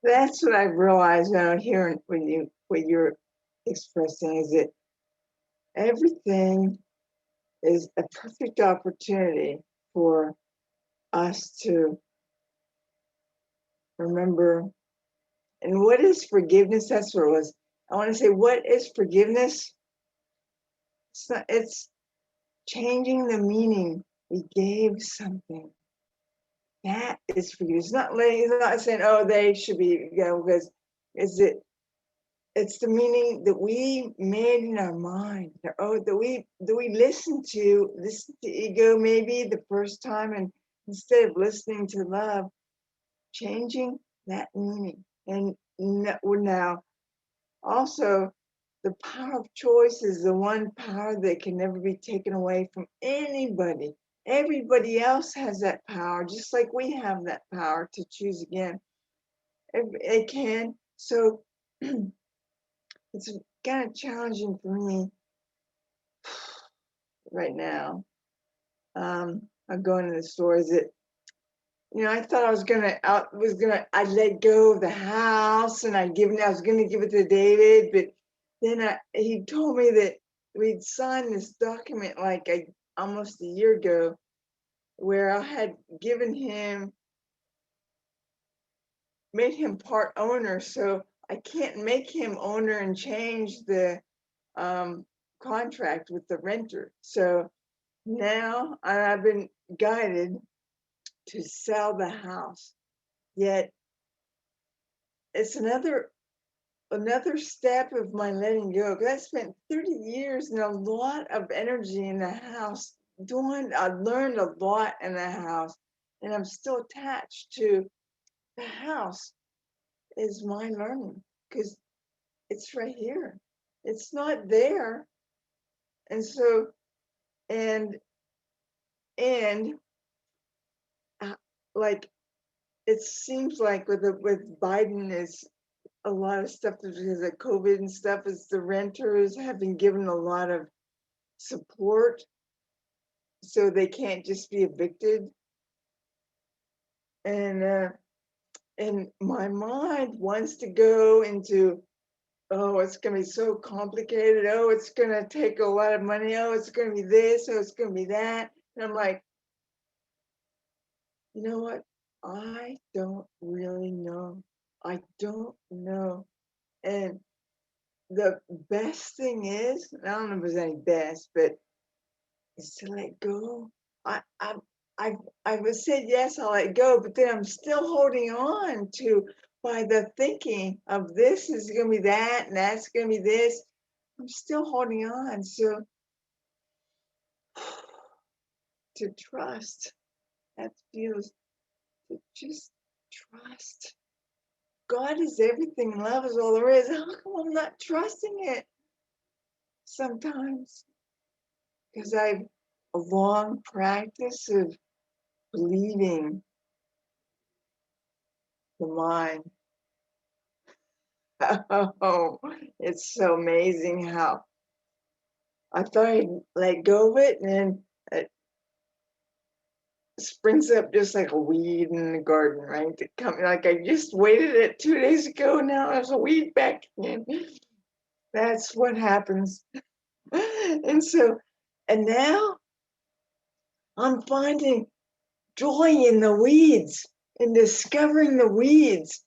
That's what I realized out here when you're expressing is that everything is a perfect opportunity for us to remember. And what is forgiveness? That's what it was. I want to say, what is forgiveness? It's changing the meaning we gave something. That is forgiveness. It's not saying, oh, they should be, because it's the meaning that we made in our mind. Oh, that we listen to ego maybe the first time, and instead of listening to love, changing that meaning. And now also, the power of choice is the one power that can never be taken away from anybody. Everybody else has that power, just like we have that power to choose again. It can. So it's kind of challenging for me right now. I'm going to the stores that, I thought I let go of the house and I was going to give it to David, but then he told me that we'd signed this document almost a year ago where I had made him part owner. So I can't make him owner and change the contract with the renter. So now I've been guided to sell the house. Yet it's another step of my letting go, because I spent 30 years and a lot of energy in the house I learned a lot in the house, and I'm still attached to the house is my learning, because it's right here. It's not there. And so, and like, it seems like with Biden is a lot of stuff because of COVID and stuff, is the renters have been given a lot of support so they can't just be evicted. And my mind wants to go into, oh, it's going to be so complicated. Oh, it's going to take a lot of money. Oh, it's going to be this. Oh, it's going to be that. And I'm like, you know what? I don't really know. I don't know. And the best thing is, I don't know if there's any best, but is to let go. I was said yes, I'll let go, but then I'm still holding on to by the thinking of this is going to be that and that's going to be this. I'm still holding on. So to trust, that feels to just trust. God is everything. Love is all there is. How come I'm not trusting it sometimes? Because I've a long practice of believing the mind. Oh, it's so amazing how I thought I'd let go of it, and then it springs up just like a weed in the garden, right? To come, like I just waited it 2 days ago. Now there's a weed back again. That's what happens. And so, and now I'm finding joy in the weeds and discovering the weeds.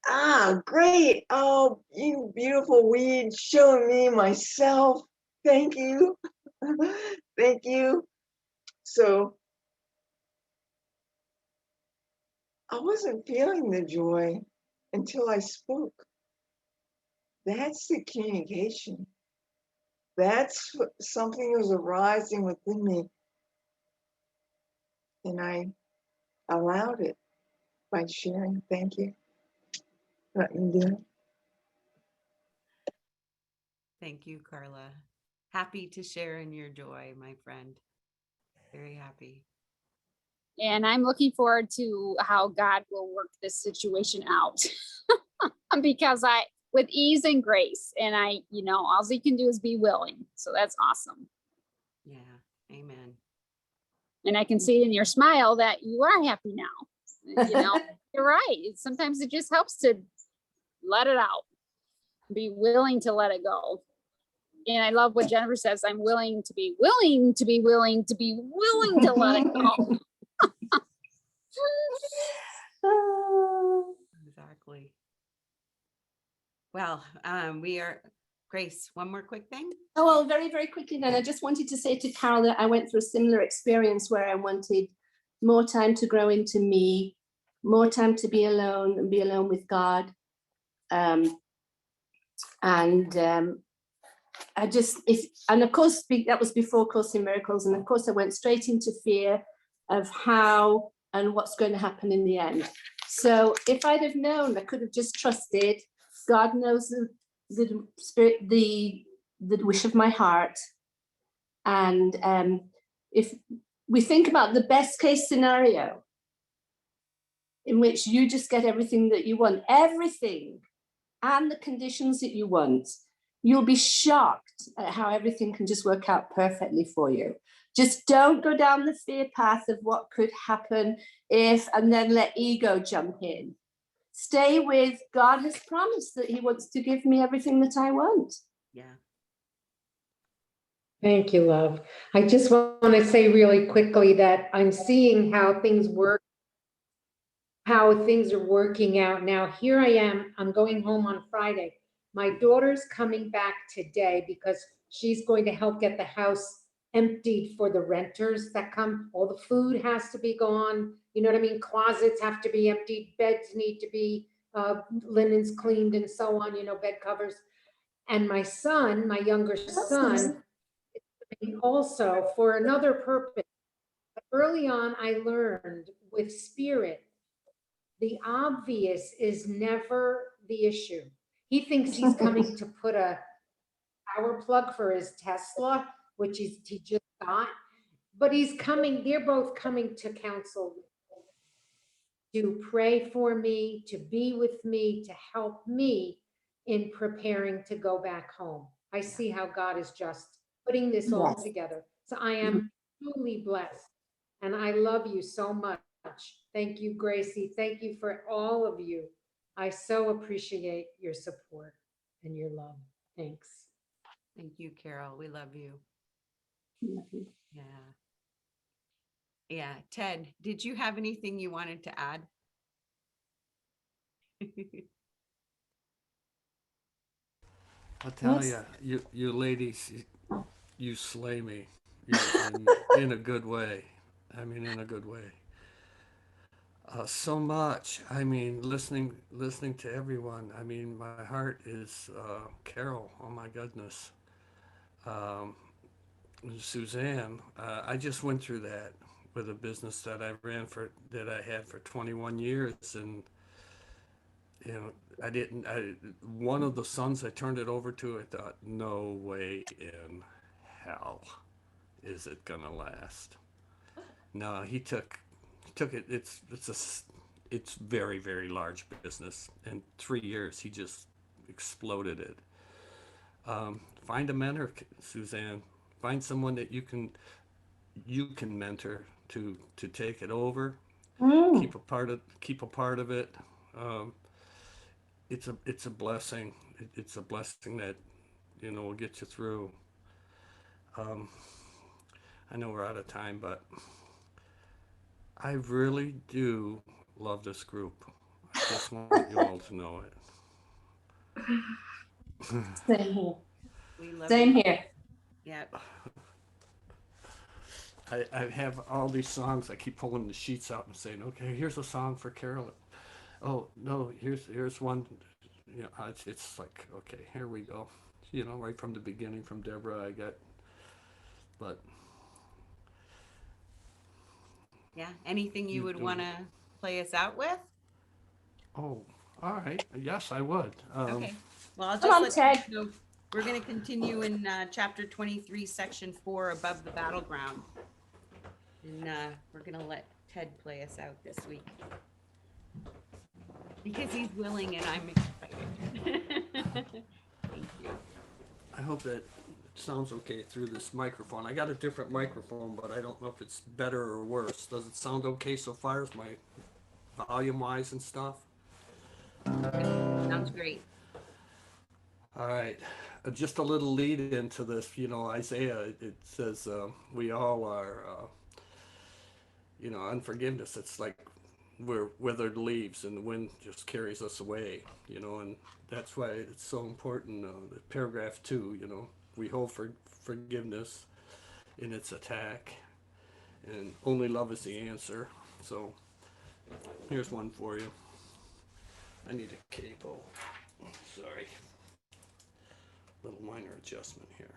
Ah, great. Oh, you beautiful weeds showing me myself. Thank you. Thank you. So I wasn't feeling the joy until I spoke. That's the communication. Something was arising within me, and I allowed it by sharing. Thank you. Let me do it. Thank you, Carla. Happy to share in your joy, my friend. Very happy. And I'm looking forward to how God will work this situation out. Because with ease and grace, and all he can do is be willing. So that's awesome. Yeah. Amen. And I can see in your smile that you are happy now. You're right. Sometimes it just helps to let it out, be willing to let it go. And I love what Jennifer says. I'm willing to be willing to be willing to be willing to let it go. Exactly. Well, we are, Grace, one more quick thing. Oh, well, very, very quickly then, I just wanted to say to Carol that I went through a similar experience where I wanted more time to grow into me, more time to be alone and be alone with God. And of course, that was before Course in Miracles. And of course, I went straight into fear of how and what's going to happen in the end. So if I'd have known, I could have just trusted. God knows the spirit, the wish of my heart. And if we think about the best case scenario, in which you just get everything that you want, everything, and the conditions that you want, you'll be shocked at how everything can just work out perfectly for you. Just don't go down the fear path of what could happen if, and then let ego jump in. Stay with God has promised that he wants to give me everything that I want. Yeah. Thank you, love. I just want to say really quickly that I'm seeing how things work, how things are working out. Now, here I am, I'm going home on Friday. My daughter's coming back today because she's going to help get the house emptied for the renters that come. All the food has to be gone. You know what I mean? Closets have to be emptied. Beds need to be, linens cleaned and so on, bed covers. And my son, my younger son, also for another purpose. Early on, I learned with spirit, the obvious is never the issue. He thinks he's coming to put a power plug for his Tesla, which he just got, but they're both coming to counsel, to pray for me, to be with me, to help me in preparing to go back home. I see how God is just putting this all together. So I am truly blessed, and I love you so much. Thank you, Gracie. Thank you for all of you. I so appreciate your support and your love. Thanks. Thank you, Carol. We love you. Yeah. Yeah. Ted, did you have anything you wanted to add? I'll tell you ladies, you slay me in a good way. I mean, in a good way. So much. I mean, listening to everyone. I mean, my heart is Carol. Oh my goodness. Suzanne. I just went through that with a business that I had for 21 years, and one of the sons I turned it over to, I thought, no way in hell is it gonna last. No, he took it. It's very, very large business. In 3 years, he just exploded it. Find a mentor, Suzanne. Find someone that you can mentor to take it over. Keep a part of it. Um, it's a blessing. It's a blessing that will get you through. Um, I know we're out of time, but I really do love this group. I just want you all to know it. Same here. We love Same you. here. Yeah. I have all these songs. I keep pulling the sheets out and saying, "Okay, here's a song for Carolyn." Oh no, here's one. It's like, okay, here we go. Right from the beginning, from Deborah, I got. But Yeah. Anything you would want to play us out with? Oh, all right. Yes, I would. Okay. Well, I'll Come on, just let Ted. you know. We're going to continue in chapter 23, section 4, above the battleground. And we're going to let Ted play us out this week. Because he's willing and I'm excited. Thank you. I hope that it sounds okay through this microphone. I got a different microphone, but I don't know if it's better or worse. Does it sound okay so far as my volume wise and stuff? Sounds great. All right. Just a little lead into this, Isaiah, it says we all are, unforgiveness. It's like we're withered leaves and the wind just carries us away, and that's why it's so important. Paragraph 2, we hold forgiveness in its attack, and only love is the answer. So here's one for you. I need a capo. Sorry. Little minor adjustment here.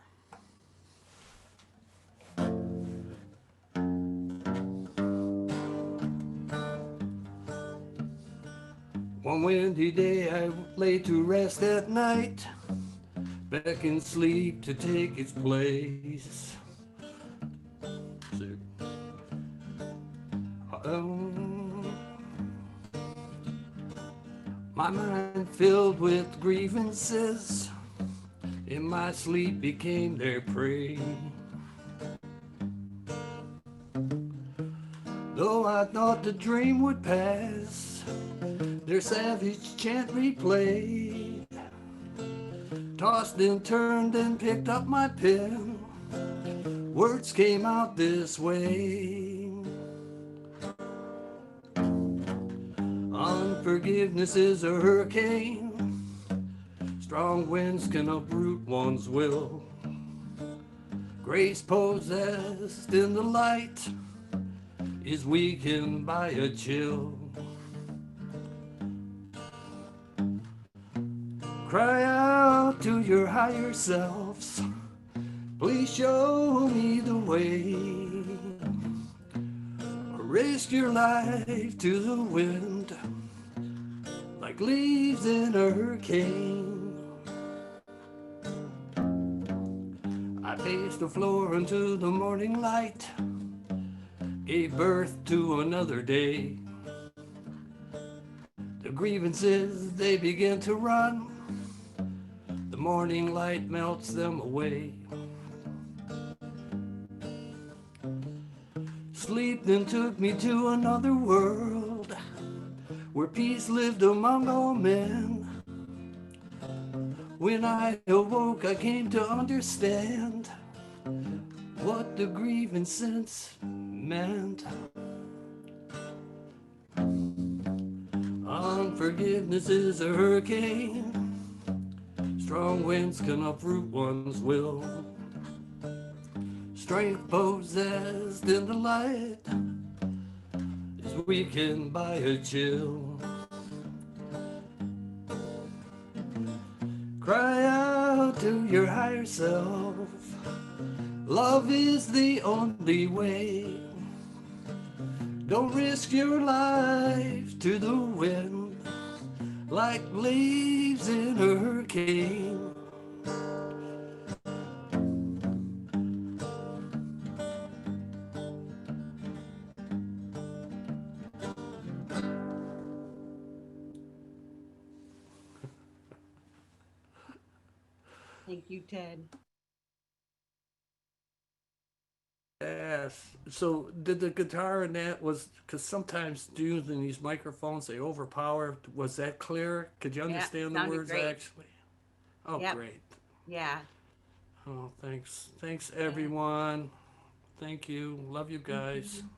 One windy day I lay to rest at night, beckoned sleep to take its place. My mind filled with grievances, in my sleep became their prey. Though I thought the dream would pass, their savage chant replayed. Tossed and turned and picked up my pen, words came out this way. Unforgiveness is a hurricane, strong winds can uproot one's will. Grace possessed in the light is weakened by a chill. Cry out to your higher selves, please show me the way. Or risk your life to the wind, like leaves in a hurricane. I paced the floor into the morning light, gave birth to another day. The grievances, they begin to run, the morning light melts them away. Sleep then took me to another world, where peace lived among all men. When I awoke, I came to understand what the grievance sense meant. Unforgiveness is a hurricane, strong winds can uproot one's will. Strength possessed in the light is weakened by a chill. Cry out to your higher self, love is the only way. Don't risk your life to the wind, like leaves in a hurricane. Thank you, Ted. Yes. So did the guitar in that was because sometimes using these microphones they overpower. Was that clear? Could you understand the sounded words great. actually? Oh, Yep. great. Yeah. Oh, thanks. Thanks everyone. Thank you. Love you Thank guys. you.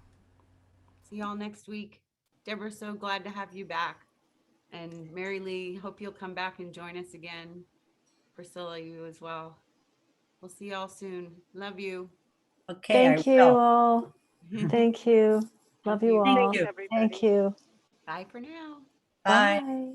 See y'all next week. Deborah, so glad to have you back. And Mary Lee, hope you'll come back and join us again. Priscilla, you as well. We'll see y'all soon. Love you. Okay, Thank I you will. all. Thank you. Love you you. all. you. Everybody. Thank you. Bye for now. Bye. Bye.